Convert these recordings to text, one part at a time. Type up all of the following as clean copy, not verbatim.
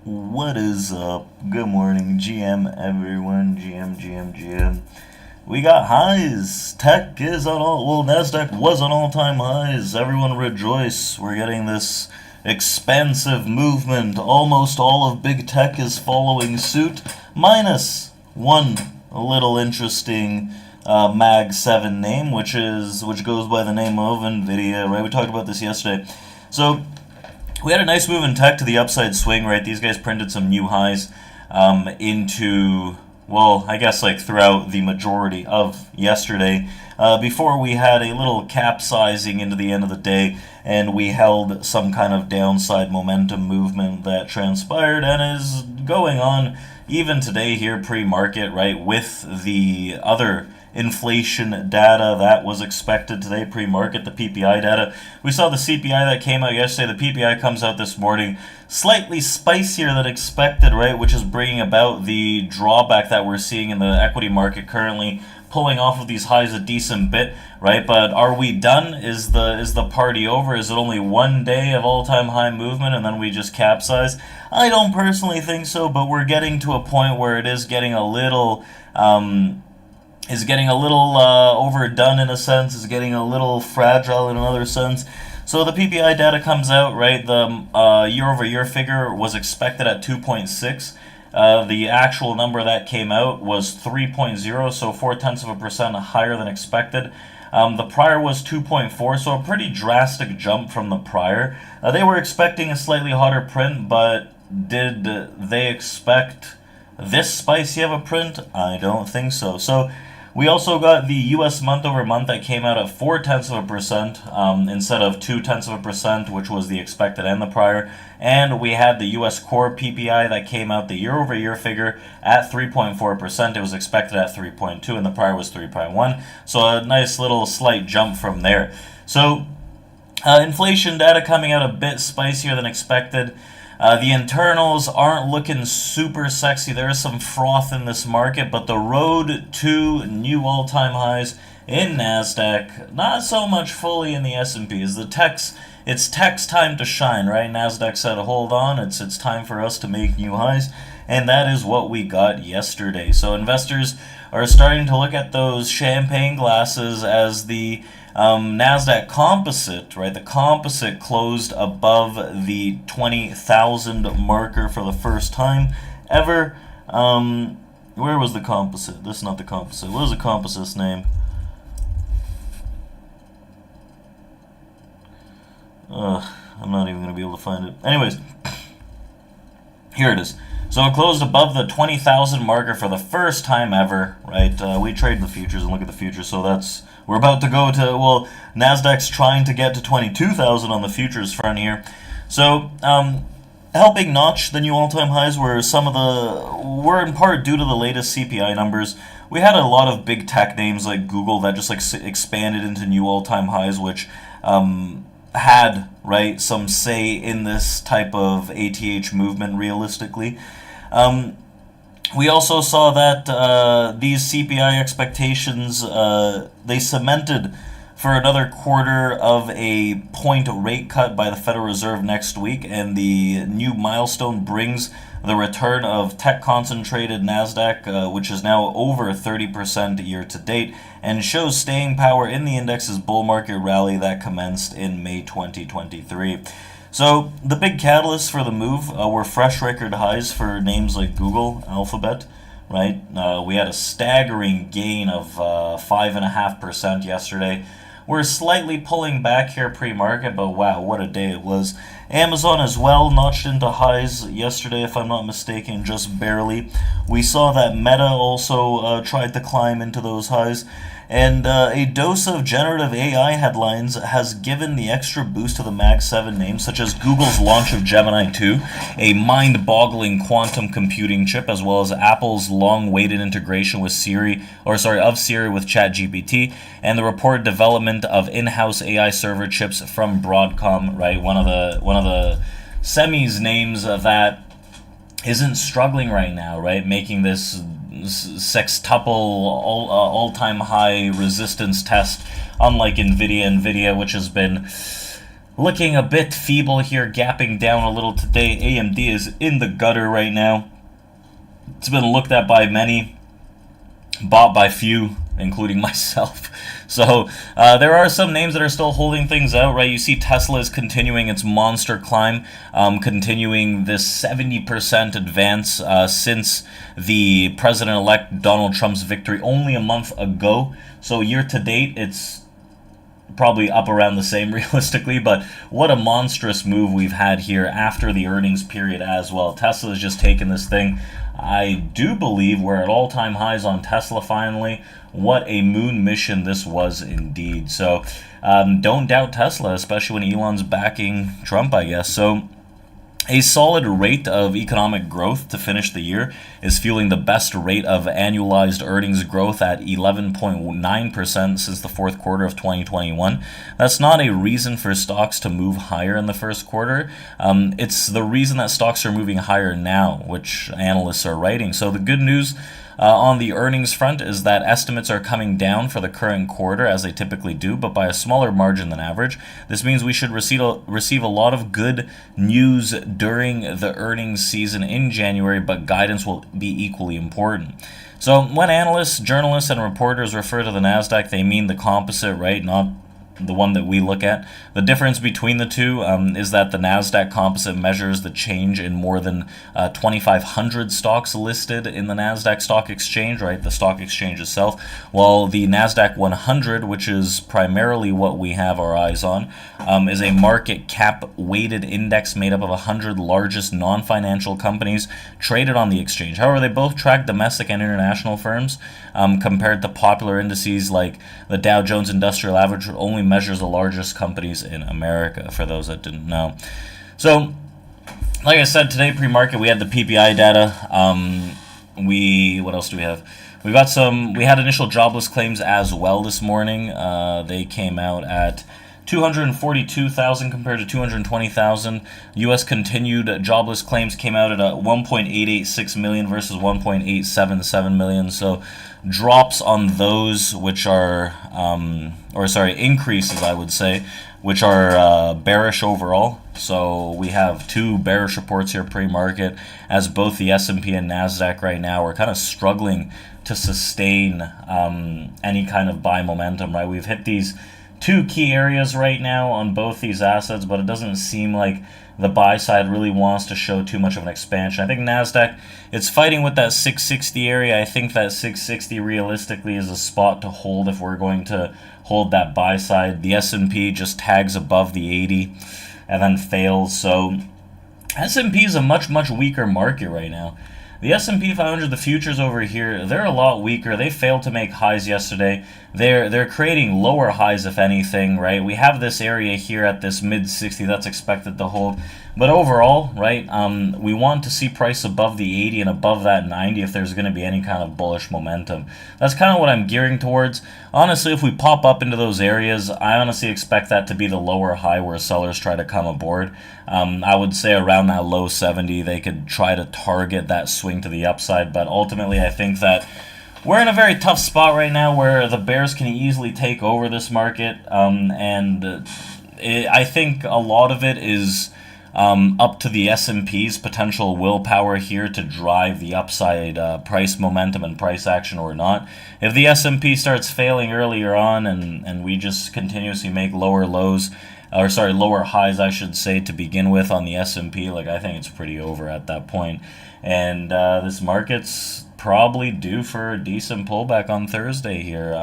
What is up? Good morning, GM everyone. GM. We got highs. Tech is on Nasdaq was on all-time highs. Everyone rejoice. We're getting this expansive movement. Almost all of big tech is following suit, minus one little interesting Mag 7 name, which goes by the name of Nvidia, right? We talked about this yesterday. So we had a nice move in tech to the upside swing, right? These guys printed some new highs I guess like throughout the majority of yesterday, before we had a little capsizing into the end of the day, and we held some kind of downside momentum movement that transpired and is going on even today here pre-market, right, with the other inflation data that was expected today pre-market, the PPI data. We saw the CPI that came out yesterday. The PPI comes out this morning slightly spicier than expected, right, which is bringing about the drawback that we're seeing in the equity market currently, pulling off of these highs a decent bit, right? But are we done? Is the party over? Is it only one day of all-time high movement and then we just capsize? I don't personally think so, but we're getting to a point where it is getting a little overdone in a sense, is getting a little fragile in another sense. So the PPI data comes out, right? The year-over-year figure was expected at 2.6. The actual number that came out was 3.0, so 0.4% higher than expected. The prior was 2.4, so a pretty drastic jump from the prior. They were expecting a slightly hotter print, but did they expect this spicy of a print? I don't think so. So we also got the U.S. month-over-month that came out at 0.4% instead of 0.2%, which was the expected and the prior. And we had the U.S. core PPI that came out, the year-over-year figure, at 3.4%. It was expected at 3.2, and the prior was 3.1. So a nice little slight jump from there. So inflation data coming out a bit spicier than expected. The internals aren't looking super sexy. There is some froth in this market, but the road to new all-time highs in Nasdaq, not so much fully in the S&P. It's tech's time to shine, right? Nasdaq said, hold on, it's time for us to make new highs, and that is what we got yesterday. So investors are starting to look at those champagne glasses as the Nasdaq composite, right? The composite closed above the 20,000 marker for the first time ever. Where was the composite? This is not the composite. What is the composite's name? I'm not even going to be able to find it. Anyways, here it is. So it closed above the 20,000 marker for the first time ever, right? We trade the futures and look at the futures, so we're about to go to, Nasdaq's trying to get to 22,000 on the futures front here. So, helping notch the new all-time highs were were in part due to the latest CPI numbers. We had a lot of big tech names like Google that just expanded into new all-time highs, which had, right, some say in this type of ATH movement realistically. We also saw that these CPI expectations, they cemented for another quarter of a point rate cut by the Federal Reserve next week, and the new milestone brings the return of tech-concentrated Nasdaq, which is now over 30% year-to-date, and shows staying power in the index's bull market rally that commenced in May 2023. So the big catalysts for the move were fresh record highs for names like Google, Alphabet, right? We had a staggering gain of 5.5% yesterday. We're slightly pulling back here pre-market, but wow, what a day it was. Amazon as well notched into highs yesterday, if I'm not mistaken, just barely. We saw that Meta also tried to climb into those highs. And a dose of generative AI headlines has given the extra boost to the Mag 7 names, such as Google's launch of Gemini 2, a mind-boggling quantum computing chip, as well as Apple's long-awaited integration with Siri with ChatGPT, and the reported development of in-house AI server chips from Broadcom, right? One of the semis names that isn't struggling right now, right? Making this sextuple all-time high resistance test, unlike Nvidia, which has been looking a bit feeble here, gapping down a little today. AMD is in the gutter right now. It's been looked at by many, bought by few, including myself. So there are some names that are still holding things out, right? You see Tesla is continuing its monster climb, continuing this 70% advance since the president-elect Donald Trump's victory only a month ago. So year to date, it's probably up around the same realistically, but what a monstrous move we've had here after the earnings period as well. Tesla has just taken this thing. I do believe we're at all-time highs on Tesla finally. What a moon mission this was indeed. So don't doubt Tesla, especially when Elon's backing Trump, I guess. So a solid rate of economic growth to finish the year is fueling the best rate of annualized earnings growth at 11.9% since the fourth quarter of 2021. That's not a reason for stocks to move higher in the first quarter. It's the reason that stocks are moving higher now, which analysts are writing. So the good news on the earnings front is that estimates are coming down for the current quarter, as they typically do, but by a smaller margin than average. This means we should receive a lot of good news during the earnings season in January, but guidance will be equally important. So when analysts, journalists, and reporters refer to the NASDAQ, they mean the composite, right? Not the one that we look at. The difference between the two is that the NASDAQ composite measures the change in more than 2,500 stocks listed in the NASDAQ stock exchange, right, the stock exchange itself, while the NASDAQ 100, which is primarily what we have our eyes on, is a market cap weighted index made up of 100 largest non-financial companies traded on the exchange. However, they both track domestic and international firms compared to popular indices like the Dow Jones Industrial Average, which only measures the largest companies in America, for those that didn't know. So, like I said, today pre-market we had the PPI data. What else do we have? We had initial jobless claims as well this morning. They came out at 242,000 compared to 220,000. U.S. continued jobless claims came out at 1.886 million versus 1.877 million. So drops on those, which are, increases, I would say, which are bearish overall. So we have two bearish reports here pre-market, as both the S&P and NASDAQ right now are kind of struggling to sustain any kind of buy momentum, right? We've hit these two key areas right now on both these assets, but it doesn't seem like the buy side really wants to show too much of an expansion. I think NASDAQ, it's fighting with that 660 area. I think that 660 realistically is a spot to hold if we're going to hold that buy side. The S&P just tags above the 80 and then fails. So S&P is a much, much weaker market right now. The S&P 500, the futures over here, they're a lot weaker. They failed to make highs yesterday. They're creating lower highs, if anything, right? We have this area here at this mid-60 that's expected to hold. But overall, right, we want to see price above the 80 and above that 90 if there's going to be any kind of bullish momentum. That's kind of what I'm gearing towards. Honestly, if we pop up into those areas, I honestly expect that to be the lower high where sellers try to come aboard. I would say around that low 70, they could try to target that swing to the upside. But ultimately, I think that we're in a very tough spot right now where the bears can easily take over this market. I think a lot of it is up to the S&P's potential willpower here to drive the upside price momentum and price action or not. If the S&P starts failing earlier on and we just continuously make lower highs, I should say, to begin with on the S&P, I think it's pretty over at that point. And this market's probably due for a decent pullback on Thursday here.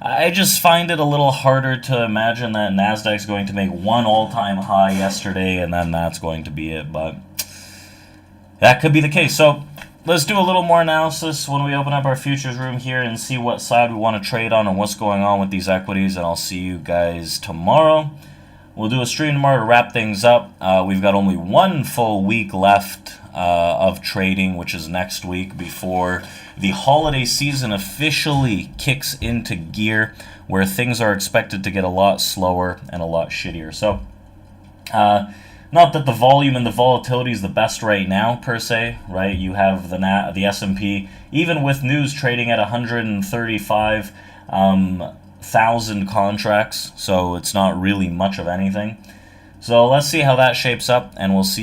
I just find it a little harder to imagine that NASDAQ's going to make one all-time high yesterday and then that's going to be it, but that could be the case. So let's do a little more analysis when we open up our futures room here and see what side we want to trade on and what's going on with these equities, and I'll see you guys tomorrow. We'll do a stream tomorrow to wrap things up. We've got only one full week left of trading, which is next week, before the holiday season officially kicks into gear, where things are expected to get a lot slower and a lot shittier. So, not that the volume and the volatility is the best right now, per se, right? You have the S&P, even with news trading at 135, 1,000 contracts, so it's not really much of anything. So let's see how that shapes up, and we'll see